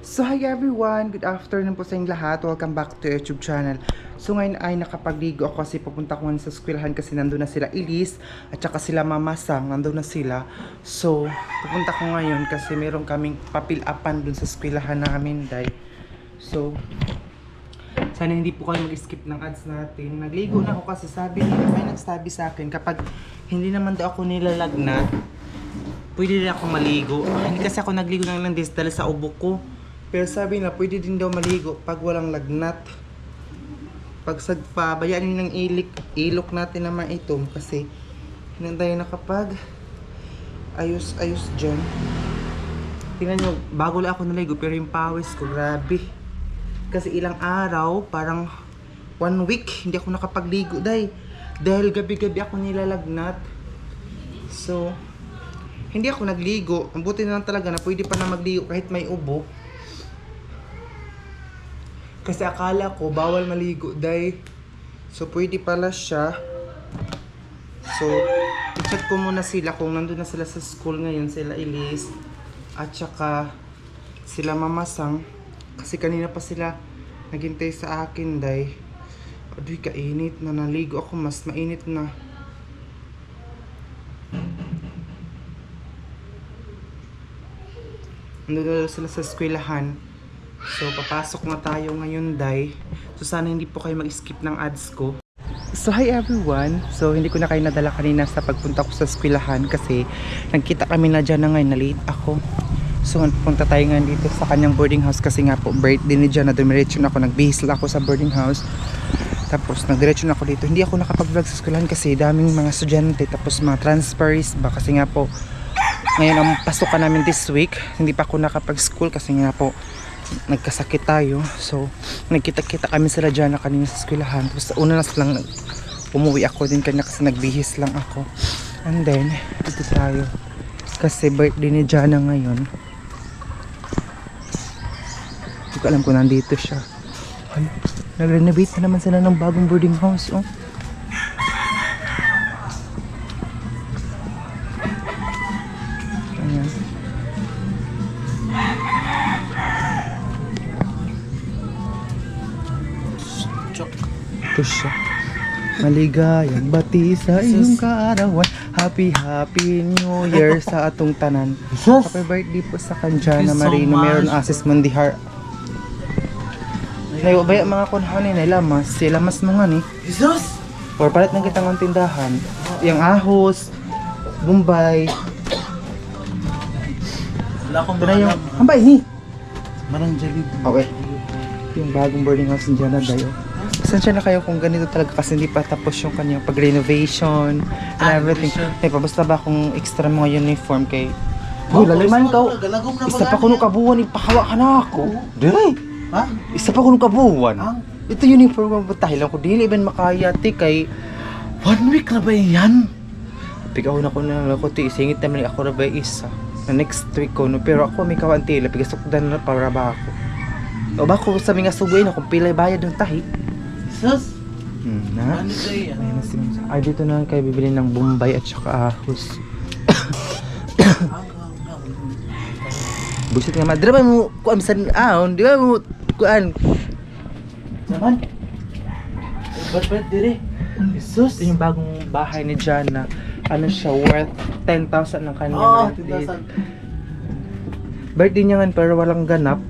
So hi everyone, good afternoon po sa inyong lahat. Welcome back to YouTube channel. So ngayon ay nakapagligo ako kasi pupunta ko sa eskwelahan kasi nandun na sila Elise at saka sila Mama Sang, nandun na sila. So pupunta ko ngayon kasi meron kaming papil-apan dun sa eskwelahan namin, day. So sana hindi po kayo mag-skip ng ads natin. Nagligo na ako kasi may nagsabi sa akin kapag hindi naman daw ako nilalagnat, pwede rin ako maligo. Hindi kasi ako nagligo ng landis dahil sa ubo ko. Pero sabi na, pwede din daw maligo pag walang lagnat. Pag pabayaan nyo ng ilok natin na maitom kasi hinantayin na kapag ayos dyan. Tingnan nyo, bago lang ako naligo pero yung pawis ko, grabe. Kasi ilang araw, parang 1 week, hindi ako nakapagligo dahil gabi-gabi ako nilalagnat. So, hindi ako nagligo. Ang buti na lang talaga na pwede pa na magligo kahit may ubo. Kasi akala ko bawal maligo, so pwede pala siya. So, i-check ko muna sila kung nandun na sila sa school ngayon, sila Elise at saka sila Mama Sang. Kasi kanina pa sila naghintay sa akin, Aduy, kainit na, naligo ako, mas mainit na. Nandun na sila sa eskwelahan. So, papasok na tayo ngayon, So, sana hindi po kayo mag-skip ng ads ko. So, hi everyone! So, hindi ko na kayo nadala kanina sa pagpunta ko sa eskwelahan kasi nagkita kami na dyan na ngayon, na-late ako. So, punta tayo ngayon dito sa kanyang boarding house kasi nga po, birthday ni Jan na dumiretso na ako, nagbihis lang ako sa boarding house. Tapos, nagdiretso na ako dito. Hindi ako nakapag-vlog sa eskwelahan kasi daming mga estudyante, tapos mga transferees ba kasi nga po, ngayon ang pasukan namin this week, hindi pa ako nakapag-school kasi nga po, nagkasakit tayo. So nagkita-kita kami sila dyan na kanina sa eskwelahan. Tapos una na silang umuwi ako din kanya kasi nagbihis lang ako. And then dito tayo kasi birthday ni Jana ngayon. Hindi ko alam kung nandito siya. Ano? Nag-renovate na naman sila ng bagong boarding house. Ayan. Ito siya. Maligayang bati sa iyong kaarawan. Happy New Year sa atong tanan. Happy birthday po sa Kanjana Marino. Meron Asis Mandihar. Nayo baya mga kunhanin ay lamas. Si lamas mo nga ni. Jesus! Or palit ng kitang tindahan. Yung ahos, Bombay. Wala akong Ito na yung hambay ni. marang jalib. Okay. Yung bagong boarding house ni Jana dayo. Pasensya na kayo kung ganito talaga kasi hindi pa tapos yung kanyang pag-renovation and everything. Eh, basta ba kung extra mga uniform kay... Uy, laliman ka. Isa pa kuno kabuwan, ipahawa ka na ako. Day! Ha? Isa pa kuno kabuwan. Ito uniform mo, tayo lang ko. Dili ben makayati kay... 1 week na ba yan? Pigaw na ko na ako, isingit naman ako na ba isa. Na next week ko, no? Pero ako may kawantila, pigasokdan na para ba ako. O ba ko sa mga subuin na kung pilay bayad ng tahi. Jesus! Na? Ano sa'yo yan? Ayun na si Mama. Ay, dito na kayo bibili ng Bombay at saka ahos. Busit nga, madra ba mo kuan sa aon? Di ba mo kuan? Naman? Ba't dire? Jesus! Ito yung bagong bahay ni Jana. Ano siya, worth 10,000 ng kanya. Oo, birthday. 10,000. Birthday niya nga pero walang ganap.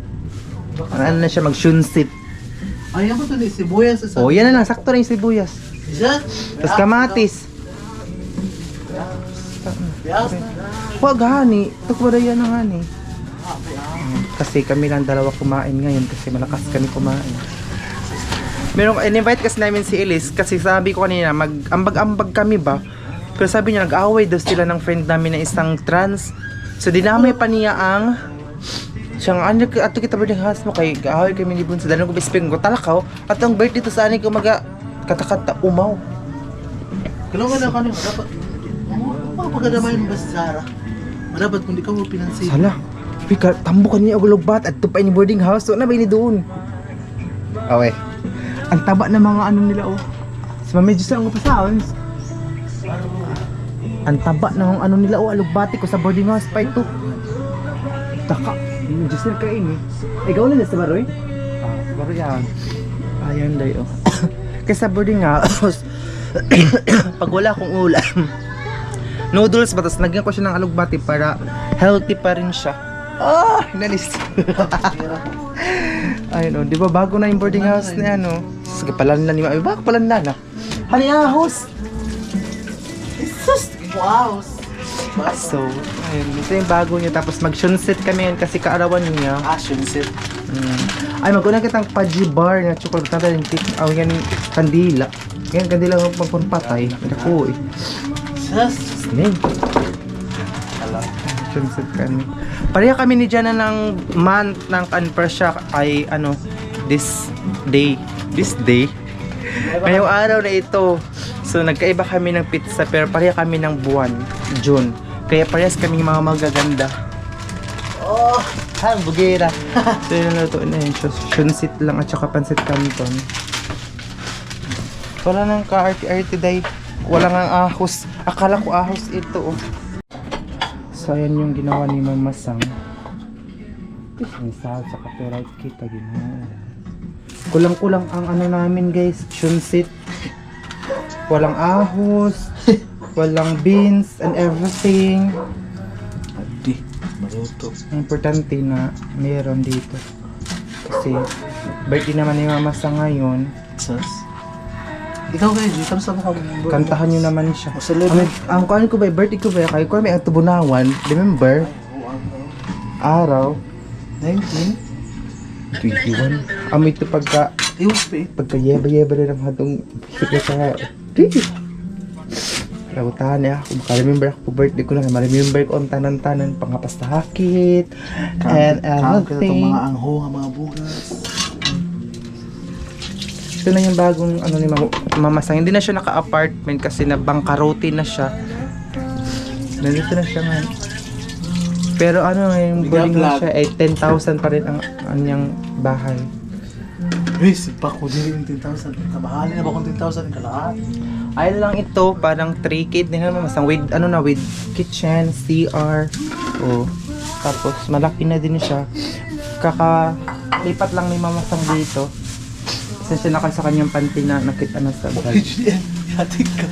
Ano na siya, mag-shunsit. Ayaw ko ito ni sibuyas sa Oh, yan na lang, sakto na yung sibuyas. Jesus! Tapos kamatis. Yes! Huwag hani, tukwa na yan ang hani. Kasi kami lang dalawa kumain ngayon kasi malakas kami kumain. Merong in-invite kasi namin si Elise kasi sabi ko kanina mag-ambag-ambag kami ba. Pero sabi niya nag-away daw sila ng friend namin na isang trans. So dinamay pa niya ang siyang ano ato kita birthday house mo kay gaaway kami ni Bunso dalan ko bisping ko talakaw at ang birthday to sa ani ko maga katakata umaw. Kalungan na kanina, dapat... Pagkadamay mo ba si Sarah? Dapat kung di ka mo pinansin. Sala. Pika tambo kanina og lugbat at tupay ni boarding house so na ba ni doon. Awe. Ang taba ng mga ano nila Si Mami Jose ang pasounds. Ang taba ng ano nila alugbati ko sa boarding house pa ito. Taka. Diyos na kain eh. Ikaw na sa baroy? Baroy yan. Ayan day oh. Kaysa boarding nga, pag wala akong ulam, noodles ba, tapos nagyan ko siya ng alugbati para healthy pa rin siya. Nalis. Ayun oh, di ba bago na yung boarding house na ano? Sige, palanlan ni Mami. Bakit palanlan na? Honey house! Jesus! Wow! So, ayun, ito yung bago niya. Tapos mag-shunset kami yun kasi kaarawan niya. Shunset. Ay, mag-una kitang paji bar na chocolate. Tanda yung yan kandila. Yan, kandila ng pagpunpatay. Naku eh. Jesus! Ngayon. Shunset kami. Pareha kami ni Jana ng month ng Kanprasya ay ano, this day. Ngayong araw na ito. So nagkaiba kami ng pizza pero pareha kami ng buwan, June. Kaya parehas kami mga magaganda. Bugera. So yun ang luto na yun. Shunsit lang at saka pansit canton. Wala nang ka-arty-arty day. Wala nang ahos. Akala ko ahos ito oh. So ayan yung ginawa ni Mama Sang. May salsa ka pero kita ginawa. Kulang-kulang ang ano namin guys, shunsit. Walang ahos, walang beans and everything. Adi, maluto. Ang importante na mayroon dito. Kasi birthday naman ni Mama Sang ngayon. Jesus. Ikaw kayo, dito sa mga Kantahan nyo naman siya. Masalod. Ang kuhan ko ba, birthday ko ba, kaya ko may ang tubunawan, remember? Araw, 21. Amoy ito pagka yeba-yeba rin ang hatong sa Lautahan niya ako, remember ako po birthday ko na, ma-remember ko ang tanan-tanan, pangapastahakit, and everything. Mga angho, mga bugas. Ito na yung bagong ano ni Mama Sang. Hindi na siya naka-apartment kasi na bangkarote na siya. Nandito na siya nga. Pero ano yung boarding na siya ay 10,000 pa rin ang anyang bahay. Uy, sipa ko din yung 10,000. Kamahali na ba kung 10,000 yung kalahat? Ay lang ito, parang 3K din naman Masang with ano na with kitchen, CR. Oh. Tapos malaki na din siya. Kakalipat lang ni Mama Sang dito. Kasi siya sa kanyang panty na nakita na sa bag. Yatik ka.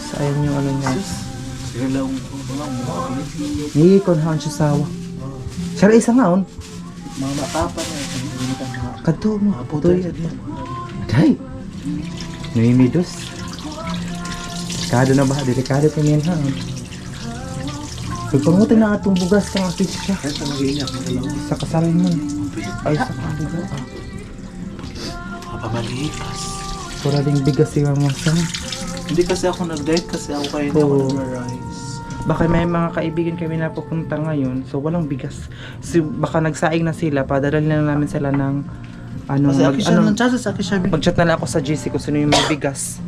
So ayun yung ano niya. Sige lang mga Hindi ko na siya sawa. Siya isa nga on. mga matapa na. Kadto mo. Mga puto yan. Day. Nuimidos. Delikado na ba? Delikado pa niyan ha. Pagpangutin na atong bugas kang atis siya. Kahit na mag-iinyak mo dalawa. Sa kasalan mo. Ay sa kanila. Mapamalikas. Pura ding bigas si Mama Sang. Hindi kasi ako nag-diet kasi ako kayo na ako nag-rice. Baka may mga kaibigan kami na pupunta ngayon, so walang bigas. So, baka nagsaing na sila, padalhin na namin sila ng ano, Kasi aki siya ng chasa sa aki siya. mag-chat na lang ako sa GC kung sino yung may bigas.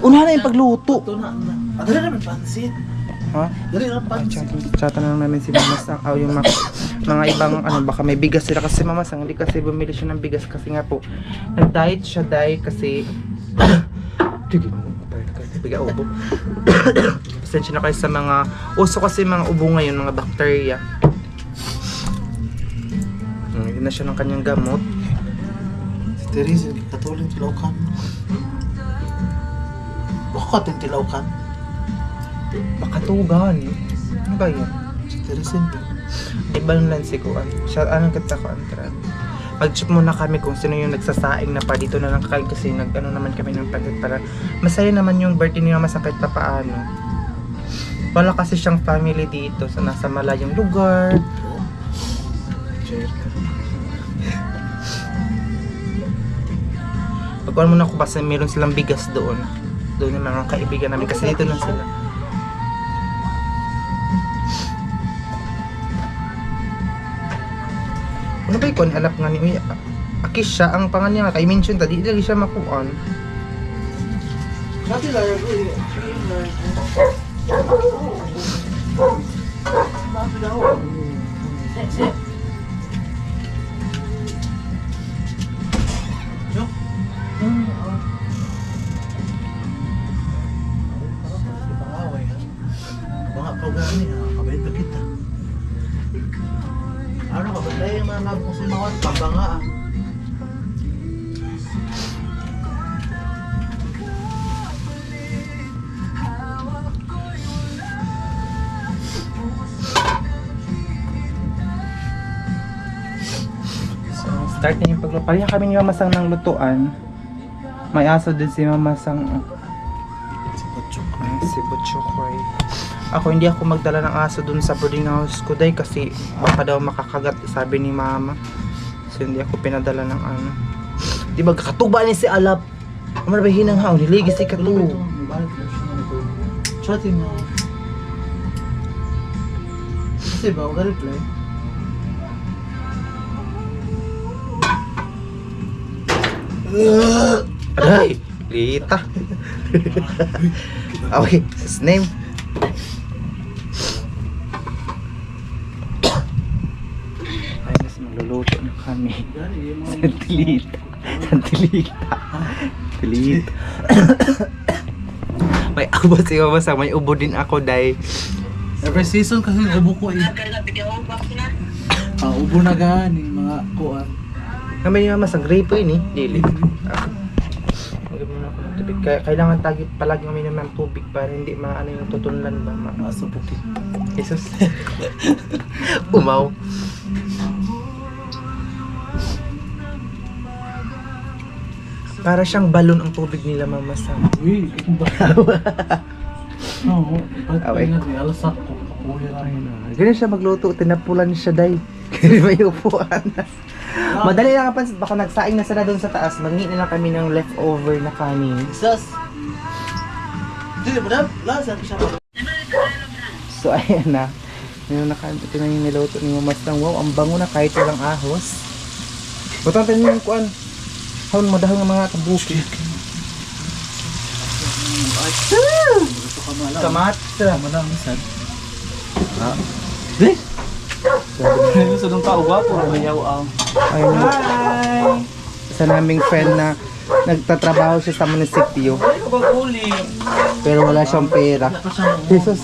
Unahan na yung pagluto. Ito na. Dali naman pansit. Ha? Dali naman pansit. Chat na lang namin si Mama Sang, yung mga ibang ano, baka may bigas sila kasi Mama Sang, hindi kasi bumili siya ng bigas kasi nga po, nag-diet siya dahil kasi sige mo, biga ubo. Pasensya na kayo sa mga uso kasi mga ubo ngayon, mga bacteria. Hindi na siya ng kanyang gamot. Si Teresa, katulong tilawkan. Baka kating tilawkan. Bakatugan. Ano ba yun? Si Teresa, Ibang lansi ko. Siya, anong kita ko, Antran? Mag-check muna kami kung sino yung nagsasaing na pa dito na lang kakain kasi nag-ano naman kami ng palit para masaya naman yung birthday ni Mama Sang kahit pa paano. Wala kasi siyang family dito sa nasa malayong lugar. Pagkuhan muna ko kasi meron silang bigas doon. Doon yung mga kaibigan namin kasi dito na sila. Ano ba yung hanap nga ni Uy? Akis siya, ang pangan niya nga, kay mention ta, di lagi siya makuan. Natin lang ako eh. Bakit ako? Mga pagani ha, kabait na kita. Ano ka ba? Dahil yung mga nabong si Mawat, pabanga ah. So, start na yung pagluto. Pareha kami ni Mama Sang ng lutuan. May aso din si Mama Sang. Si Butchok. Si Butchokoy. Ako, hindi ako magdala ng aso dun sa boarding house ko dahil kasi baka daw makakagat, sabi ni Mama. So, hindi ako pinadala ng ano. Di ba, katuba ni si Alap. Amar ba hinang haw, niligi si Katu. Chatting mo. Kasi ba, wag reply. Aray, Lita. Okay, his name. Ay, mas magluluto na kami. Santilita. Santilita. Santilita. May abo si Mama Sang, may ubo din ako dahil Every season kasi ubo ko eh. Ubo na gani, mga kuan. kami ni Mama Sang, grape yun eh, dili. Magiging muna ako ng tubig. Kailangan palagi uminom ng tubig para hindi maano yung tutunlan ba. Masubukin. Jesus. Umaw. Para siyang balon ang tubig nila, Mama Sang. Uy, ikong ba? Oo, Away. pagpahingat eh, alas ako. Kapuhin na. Ganyan siya magluto, tinapulan siya day. May upuan. Madali lang kapan, baka nagsaing na sila doon sa taas. Maghingi na lang kami ng leftover na kanin. Sus! Hindi, madam. Lasa, siya pa. So ayan na. Yung ito na yung niluto ni Mama Sang. Wow, ang bango na kahit walang ahos. Butang tayo yung kuan. Haun madahang ng mga kabuki. Kamata. Madam, misan. Di? Sa nung tao ba? Puro mayaw ang. Ayun. Hi! Isa naming friend na nagtatrabaho siya sa munisipyo. Pero wala siyang pera. Jesus.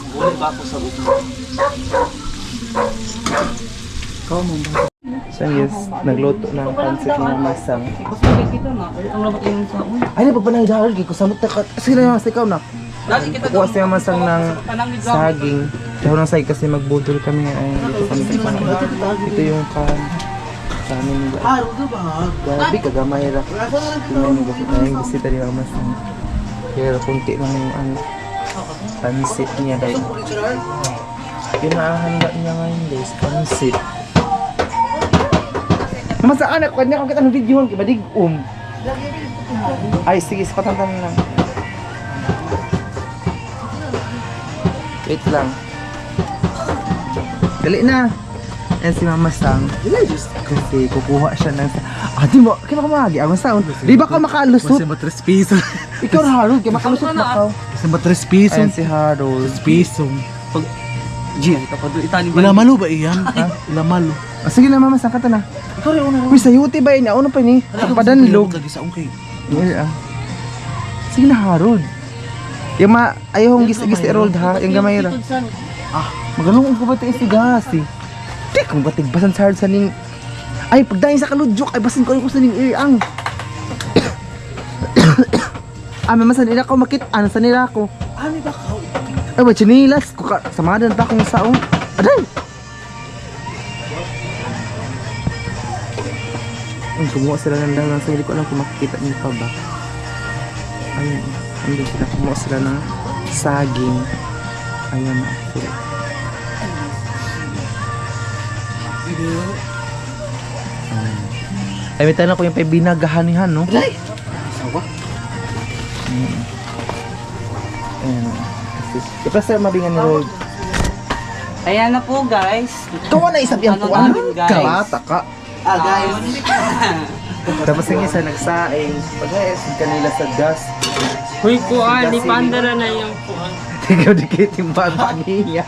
So yes, nagluto ng pansit ni Mama Sang. Ay, napapanay dahil ko sa mutak. Sige na, ikaw na. Kuha si Mama Sang ng saging. Dahil ng saging kasi magbudol kami. Ay, dito kami kasama. Ito yung sa amin nila. Ito ba? Grabe, kagamay ra. Tingnan mo kasi tayong bisita ni Mama Sang. Pero kunti lang yung ano, pansit niya dahil. Pinahanda niya ngayon guys, pansit. Mama Sang, anak, kanya kung kita ng video, kibadig, Ay, sige, patantan lang. Wait lang. Dali na. Ayan si Mama Sang. Kasi kukuha siya ng... di mo, kaya makamagi. Ang sound. Di ba ka makalusot? Kasi matres piso. Ikaw na Harold, kaya makalusot na ka. Kasi matres piso. Ayan si Harold. Piso. Jin, kapag itali ba? Ilamalo ba iyan? Ilamalo. Sige na Mama Sang, kata na. Ikaw rin una. Uy, sayuti ba yun? Ano pa ni? Padanlog. Lagi sa ungkay. Sige na Harold. Yung ayaw kong gis Harold ha. Yung gamay ra. Magalong ko ba ito isigas eh. Di kung batig basan sa Harold sa ning... Ay, pagdahin sa kaludyok, ay basin ko sa ning iyang. Mama Sang, nila ko makit. Ano sa nila ko? Ano ba ka? Ay, ba, chinilas ko ka. Samadan pa akong saong. Aday! Kumuha sila ng dalang. So, hindi ko alam kung makikita niyo pa ba. Ayun. Andun sila. Kumuha sila ng saging. Ayan na. Sila. Ay, may tanong ko yung binagahanihan, no? Ay! Sawa? Ayan. Ipasa mabingan ni Roy. Ayan na po guys. Kawa na isang iyang Ano kuwan. namin, guys? Kabata ka. Guys. Tapos yung isa nagsaing. Pag-ayos kanila sa gas. Uy, kuan, ni Pandara na yung kuan. Tingnan dikit yung baba niya.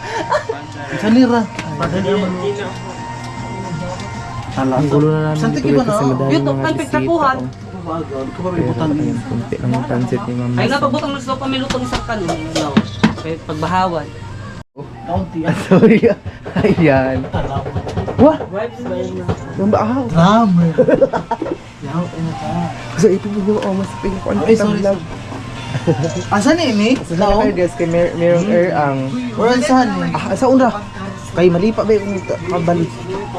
Sanira. Ang gulo na namin Santik dito iba kasi na. madami YouTube, mga palpik bisita. tapuhan. Bagal. Ikaw ba may Pero butang ayun, niya? kunti lang yung pansit ni Mama. Ay napabutang na sila pamilutong isang kanon. No. Pagbahawan. Kaunti. Sorry. Ayan. Wah! Vibes ba yun? Yung baaw. Drummer. Yaw, ano ka? So, ipin mo mas ping ko. Ano Ay, itang sorry. vlog? Asan ni? So, sa kayo guys, kay merong air ang... Or saan ni? Sa unra. Kay mali pa ba yung kabalik?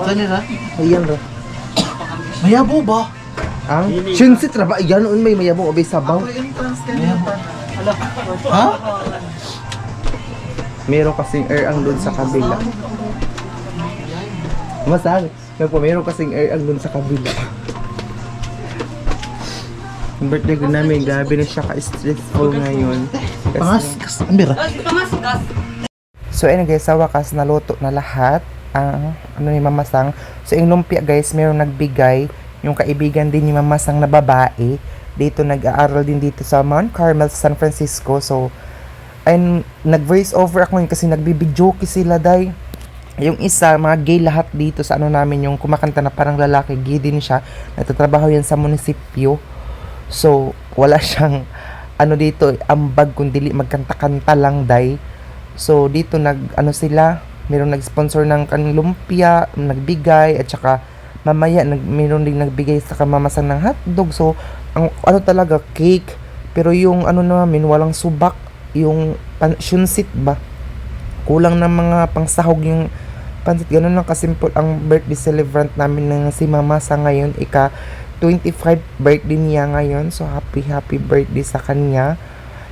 Saan nila? Ayan ra. Mayabo ba? Ang Shunsit ra ba? Yan may mayabong obay sabaw. Mayabo. Ha? Meron kasing air ang doon sa kabila. Masang, meron kasing air ang doon sa kabila. Yung birthday ko namin, gabi na siya ka-stressful ngayon. Pangaskas. Ambira. So ayun guys, sa wakas naluto na lahat ang ano ni Mama Sang. So yung lumpia guys, meron nagbigay yung kaibigan din ni Mama Sang na babae. Dito nag-aaral din dito sa Mount Carmel, San Francisco. So ayun, nag-voice over ako yun kasi nagbibidyoke sila day. Yung isa, mga gay lahat dito sa ano namin, yung kumakanta na parang lalaki, gay din siya. Nagtatrabaho yan sa munisipyo. So, wala siyang ano dito, ambag kundi magkanta-kanta lang day. So, dito sila, mayroong nag-sponsor ng kanang lumpia, nagbigay, at saka mamaya mayroon din nagbigay sa kamamasan ng hotdog. So, ang ano talaga, cake. Pero yung ano namin, walang subak, yung shunsit ba? Kulang ng mga pangsahog yung pansit. Ganun lang kasimple ang birthday celebrant namin ng si Mama sa ngayon. 25 birthday niya ngayon. So, happy birthday sa kanya.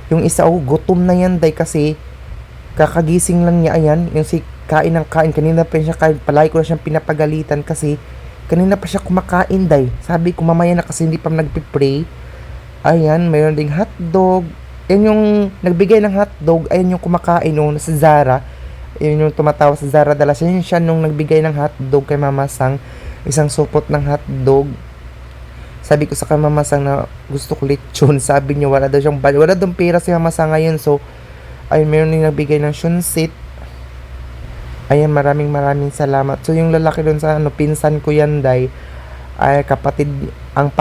Yung isa, gutom na yan, day, kasi kakagising lang niya, ayan. Yung si kain ng kain. Kanina pa siya kain. Palagi ko na siyang pinapagalitan kasi kanina pa siya kumakain, day. Sabi ko, mamaya na kasi hindi pa nagpipray. Ayan, mayroon ding hotdog. Yan yung nagbigay ng hotdog. Ayan yung kumakain nung sa Zara. Yun yung tumatawa sa Zara Dalas. Yun siya nung nagbigay ng hotdog kay Mama Sang. Isang supot ng hotdog. Sabi ko sa kay Mama Sang na gusto ko lechon. Sabi niya wala daw siyang wala daw pera si Mama Sang ngayon. So, ayun, meron din nagbigay ng shunsit. Ayan, maraming salamat. So, yung lalaki doon sa pinsan ko yan, day, ay kapatid. Ang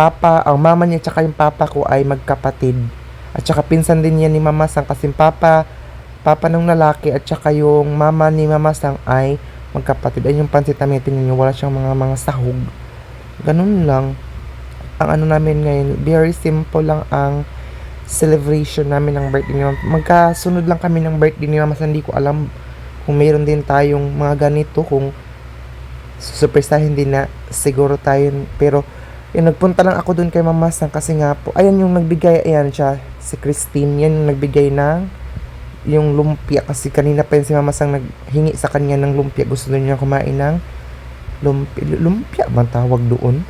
mama niya tsaka yung papa ko ay magkapatid. At saka pinsan din yan ni Mama Sang kasi papa ng lalaki at saka yung mama ni Mama Sang ay magkapatid. Ayun yung pansit namin, tingnan nyo, wala siyang mga sahog. Ganun lang. Ang ano namin ngayon, very simple lang ang celebration namin ng birthday ni Mama. Magkasunod lang kami ng birthday ni Mama Sang. Hindi ko alam kung mayroon din tayong mga ganito, kung superstahin din na siguro tayo. Pero yun, nagpunta lang ako dun kay Mama Sang kasi nga po, ayan yung nagbigay, ayan siya, si Christine, yan yung nagbigay ng yung lumpia kasi kanina pa yun si Mama Sang naghingi sa kanya ng lumpia. Gusto niya kumain ng lumpia man tawag doon.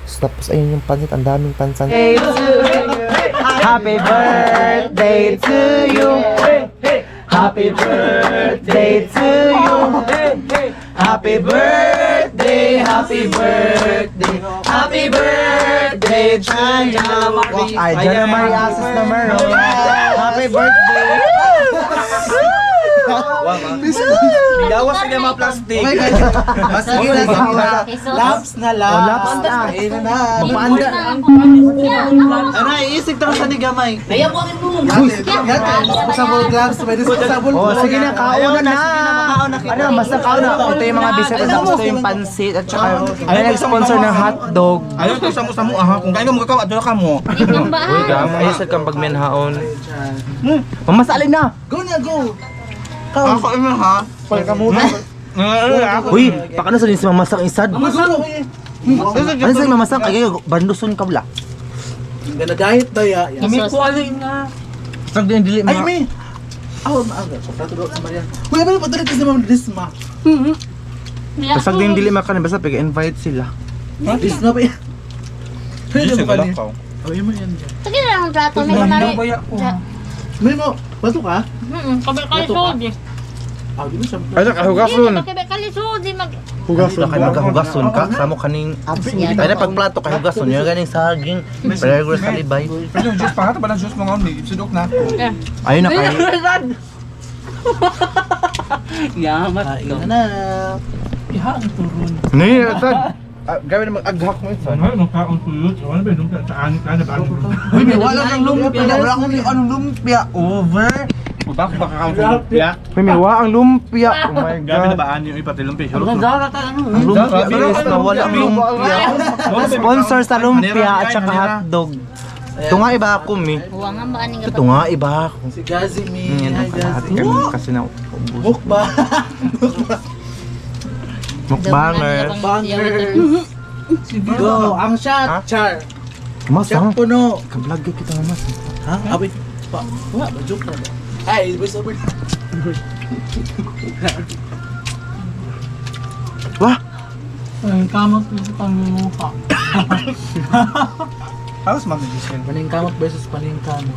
So, tapos ayun yung pansit, ang daming pansan. Happy birthday to you. Happy birthday to you. Happy birthday, happy birthday, happy birthday to you. Ay, dyan na may asos na meron. Happy birthday. Bigawas na mga plastic. Oh my God. Sige na, sige na. Laps na laps. Laps na. Ayun na. Paanda. Ano, iisip tayo sa nigamay. Kaya po akin po mo. Disposable gloves, may disposable. Oh, sige na, kauna na. Ano, basta kauna. Ito yung mga bisita, tapos ito yung pansit, at saka ayun nag-sponsor ng hotdog. Ayaw ito sa mo aha. Kung kaya mo magkakawa, doon ka mo. Uy, gam, ayun sa kang pagmenhaon. Mamasalin na. Go na, go. Ako imo ha. Pal ka muna. Uy, pakano sa si Mama Sang isad? Ano Ano sa Mama Sang? Kaya banduson ka wala. Nagahit daw ya. Kimi ko alin na. Sag din dili Ay, may. Aw, maaga. Patrato daw sa Marian. Uy, ano pa dali kasi Ma'am Disma? Sag din dili makan basta pag-invite sila. Disma pa yan. Pwede mo pa niya. Lakaw. Oh, yun mo yan. Sige na lang plato. May kunwari. May mo, bato ka? Kabel kalisod eh. Ah, di mo siya. Ay, hugason. Kabel kalisod eh. Hugason ka, magkahugason ka. Samo kaning Yan. ay na pagplato ka hugason. Yung ganing saging. Pero sa libay. Pero yung juice pa hata ba ng juice mo nga ni sudok na. Ayun na kayo. Yamat Kain ko. na na. Ihaan turun. Ni, sad. Gawin na mag-aghak mo yun. Ano nung kaon tuyot? Ano ba nung sa ani ka na ba? Uy, may wala kang lumpia. Wala kang anong lumpia. Over. Baka kakaon sa lumpia. May miwa ang lumpia. Oh my Gabi na God. baan yung ipatil lumpia. Ang ganda ka ano. Ang lumpia guys, wala ang lumpia. Sponsor sa lumpia at saka hotdog. Ito nga iba ako, mi. Huwag nga ba aning Ito nga iba ako. Si Gazi mi. Yan, Hi kalahati Gazi. kami kasi na Mukba. mukbanger. Go, ang shot, Ha? Char. Mas, Shot puno. kablog kita na mas. Ha? Abi. Pa. Wala ba joke na ba? Ay, ibig sabihin. Wah! Ang kamot mo sa pangmuha. Halos mag-discount. Paningkamot versus paningkamot.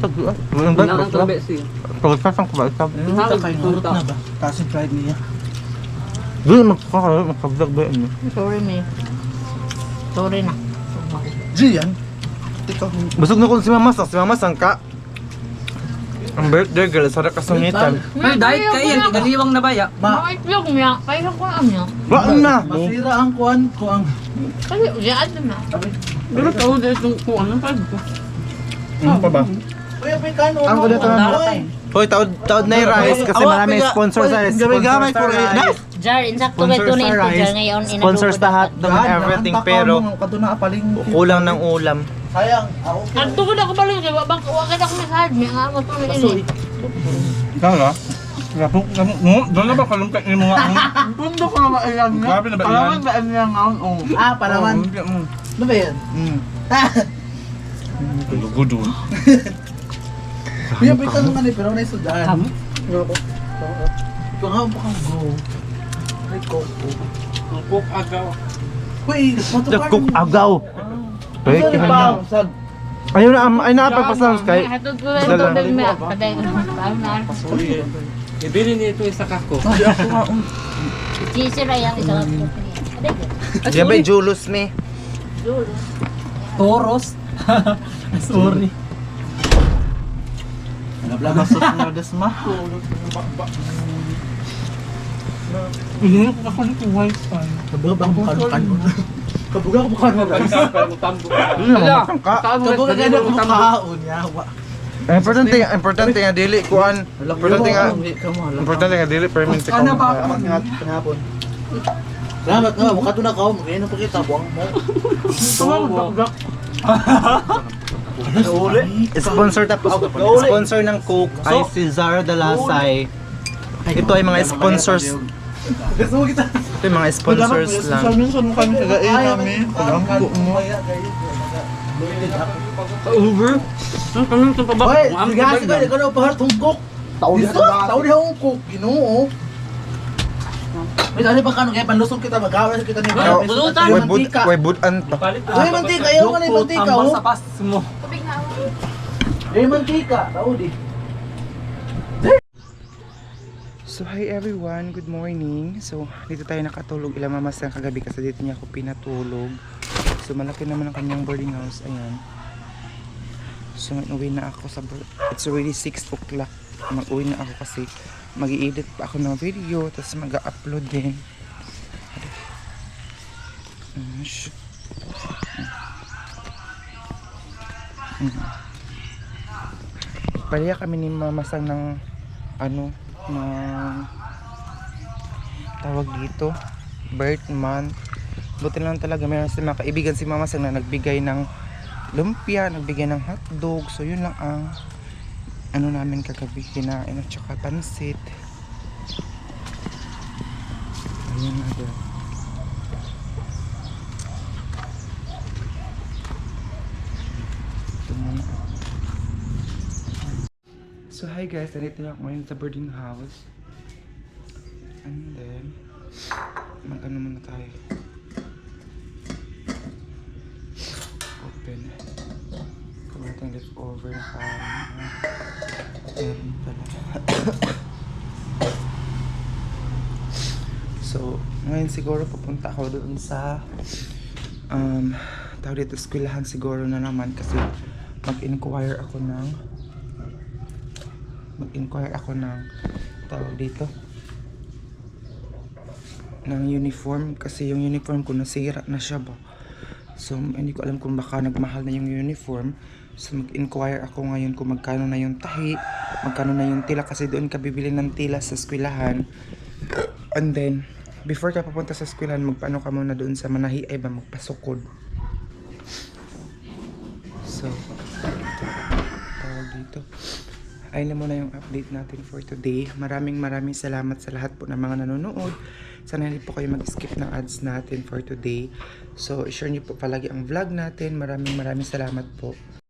Walang Wala kang bag. tabi siya. Pagkasang ko ba? Ikaw. Ano ta kayo nurot na ba? Kasi pride niya. Di, magkablog ba yun? Sorry, me. Sorry na. Gian. Busog na ko si Mama Sang. Si Mama Sang ka. Ang birthday girl, sarap kasungitan. May diet ka yan, galiwang na baya. Mga itlog niya. Kaya ko ang niya. Wala na! Masira ang kuan ko ang Kasi uyaan na. Pero tao dito kung ano pa ko. Ano pa ba? Kuya Pekano. Ang kulit na. Hoy, taod na yung rice kasi marami sponsor sa rice. Sponsor sa rice. Jar, insakto Sponsor ba ito sa na rice. Jar ngayon? Sponsor sa hotdog and everything pero kulang ng ulam. Sayang. Ang tugod ako balik. Wabang kawakan ako may sahad. May nga mo ito na ini. Ikaw na? Doon na ba kalumpia ni mga Pundo ko na mailang nga. Grabe na ba yan? ba yan nga oh. Ah, palawan. Ano ba yan? Gudu. Kuya Pekano man eh, pero na isudan. Ito nga po kang go. Ay, Coco. Cook agaw. Uy, The cook agaw. Pwede Ano ka ba? na. Sag. Ayun na, ay napagpasang kay. Hatod ko lang ito din mo. Paday ko. Parang na. Ibili nito isa kako. Sisira yan isa. Paday ko. Yan ba yung Julos ni? Toros. Sorry. Nablagasot na desma. Hindi ko ako nito white pan. Kabuga ba ang kanukan mo? Kabuga ko mukha mo. Yun na, mamasang ka. Kabuga ka na mukhaon. Yawa. Importante nga dili kuan. Importante nga dili permin si Ano ba? Panghapon. Salamat nga, mukha doon na ka. Mag-inom pa kita, buwang mo. Sponsor ng Coke ay si Zara Dalasay. Ito ay mga sponsors. Gusto mo kita. Ito ay mga sponsors lang. Minsan mo kami kagain namin. Alam ko mo. Uber? Ang tanong ito pa ba? Hoy, Ang sige, sige, ikaw na upahar tong cook. Tao di akong cook, ginoo. May dali pa kano kaya panlusong kita mag-away kita ni Baro. Bulutan. Way budan to. Uy, mantika, ayaw mo na yung mantika, Tambal oh. sa pas mo. Ay, mantika, tao di. So hi everyone, good morning. So dito tayo nakatulog ilang mamas ng kagabi kasi dito niya ako pinatulog. So malaki naman ang kanyang boarding house, ayan. So uwi na ako sa it's already 6 o'clock. Mag-uwi na ako kasi mag-i-edit pa ako ng video tapos mag-upload din. Shoot. Paliya kami ni mamasang ng ano ng tawag dito birth month. Buti lang talaga meron si mga kaibigan si Mama Sang na nagbigay ng lumpia, nagbigay ng hotdog. So yun lang ang ano namin kagabi, kinain at saka pansit. Ayun na doon. Ito muna. So hi guys, nandito na ako ngayon sa boarding house. And then mag-ano muna tayo. Open. Kung natin leftover na kanin. Meron pala. So, ngayon siguro pupunta ako doon sa tawag dito, eskwelahan siguro na naman kasi mag-inquire ako ng tawag dito ng uniform kasi yung uniform ko nasira na siya ba. So, hindi ko alam kung baka nagmahal na yung uniform. So, mag-inquire ako ngayon kung magkano na yung tahi, magkano na yung tila kasi doon ka bibili ng tila sa eskwelahan. And then, before ka papunta sa eskwelahan, magpaano ka muna doon sa Manahi ay ba magpasukod. So, tawag dito. Ayun na muna yung update natin for today. Maraming salamat sa lahat po ng mga nanonood. Sana hindi po kayo mag-skip ng ads natin for today. So, share niyo po palagi ang vlog natin. Maraming salamat po.